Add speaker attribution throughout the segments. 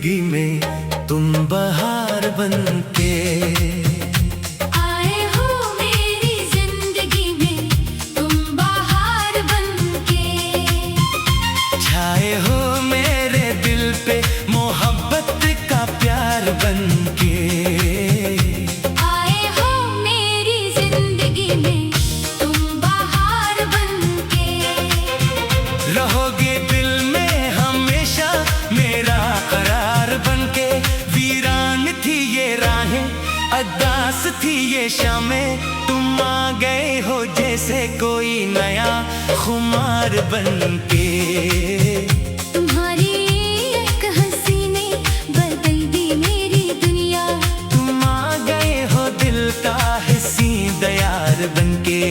Speaker 1: जिंदगी में तुम बहार बनके
Speaker 2: आए हो मेरी जिंदगी में तुम बहार बनके,
Speaker 1: छाए हो मेरे दिल पे मोहब्बत का प्यार बनके।
Speaker 2: आए हो मेरी जिंदगी में तुम बहार बनके,
Speaker 1: रहोगे दिल में हमेशा मेरा करार बनके। वीरान थी ये राहें, अदास थी ये शामें, तुम आ गए हो जैसे कोई नया खुमार बनके।
Speaker 2: तुम्हारी एक हंसी ने बदल दी मेरी दुनिया,
Speaker 1: तुम आ गए हो दिल का हिस्सी दयार बनके।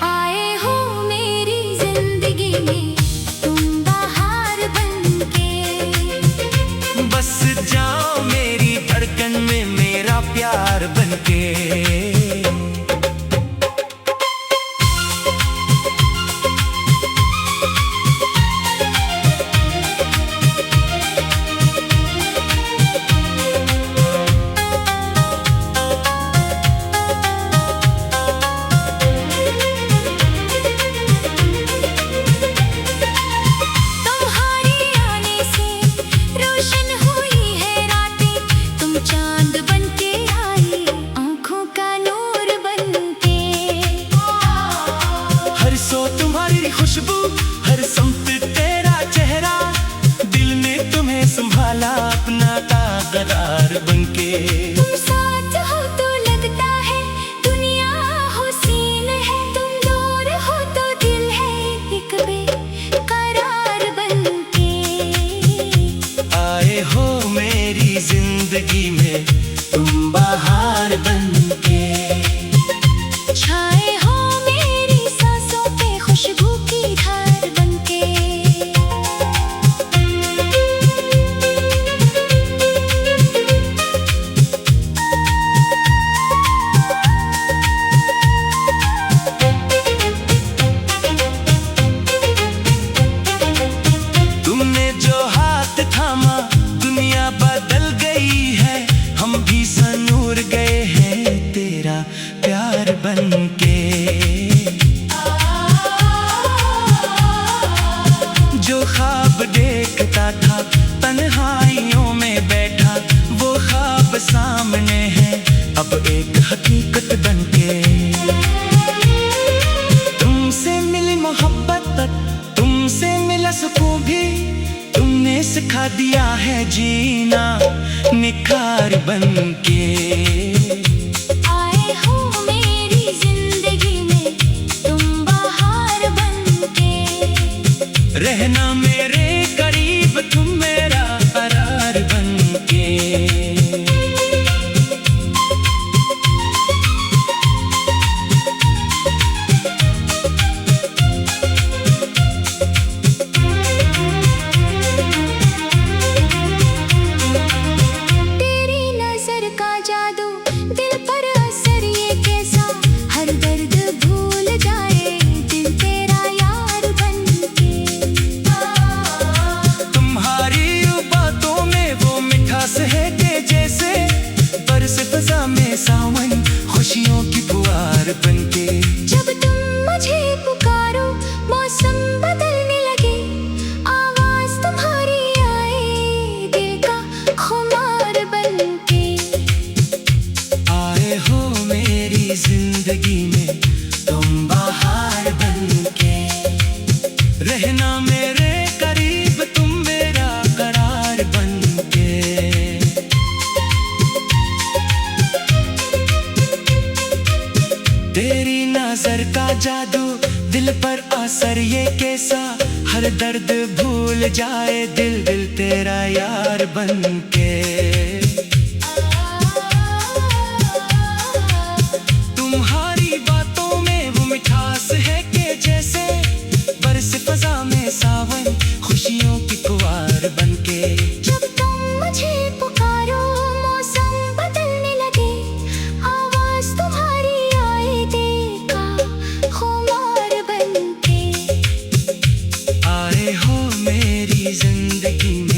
Speaker 2: आए हो मेरी जिंदगी में तुम बहार बनके,
Speaker 1: बस जाओ मेरी धड़कन में मेरा प्यार बनके।
Speaker 2: तुम्हारे आने से रोशन हुई है रातें, तुम चांद बनके आई आंखों का नूर बनके।
Speaker 1: हर सो तुम्हारी खुशबू, हर समत तेरा चेहरा, दिल ने तुम्हें संभाला अपना ताकतदार बनके।
Speaker 2: तुम साथ हो तो लगता है दुनिया हुसीन है, तुम दूर हो तो दिल है एक बेकरार बनके।
Speaker 1: आए हो मेरी जिंदगी में तुम बहार बनके,
Speaker 2: छाए हो मेरी सांसों पे खुशबू की धार बनके।
Speaker 1: तुमने जो हाथ थामा दुनिया बदल गई है, हम भी सनूर गए हैं तेरा प्यार बनके। जो ख्वाब देखता था तन्हाइयों में बैठा, वो ख्वाब सामने है अब एक हकीकत बनके। तुमसे मिली मोहब्बत, तुमसे मिला सुकून भी, तुमने सिखा दिया है जीना निखार बनके।
Speaker 2: आए हो मेरी जिंदगी में तुम बहार बनके,
Speaker 1: रहना मेरे करीब तुम मेरा करार बनके।
Speaker 2: तेरी नजर का जादू दिल पर असर ये कैसा, हर दर्द भूल जाए दिल तेरा यार बनके।
Speaker 1: तुम्हारी बातों में वो मिठास है कि जैसे बरस फजा में सावन खुशियों की फुहार बनके।
Speaker 2: जब तुम मुझे पुकारो मौसम बदलने लगे, आवाज तुम्हारी आए दिल का खुमार बनके।
Speaker 1: आए हो मेरी जिंदगी में तुम बहार बनके, रहना मेरे करीब तुम मेरा करार बनके। तेरी नजर का जादू दिल पर असर ये कैसा, हर दर्द भूल जाए दिल दिल तेरा यार बनके। तुम्हारी बातों में वो मिठास है कि जैसे बरस फजा में सावन खुशियों की फुहार बनके।
Speaker 2: जब तुम मुझे पुकारो मौसम बदलने लगे, आवाज तुम्हारी आए दिल का खुमार बनके।
Speaker 1: आए हो मेरी जिंदगी में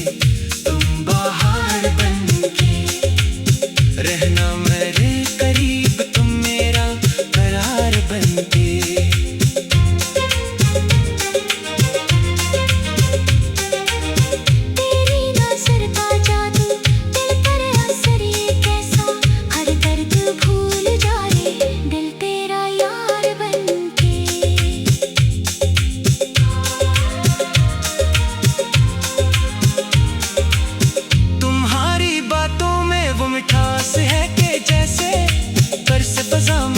Speaker 1: फजा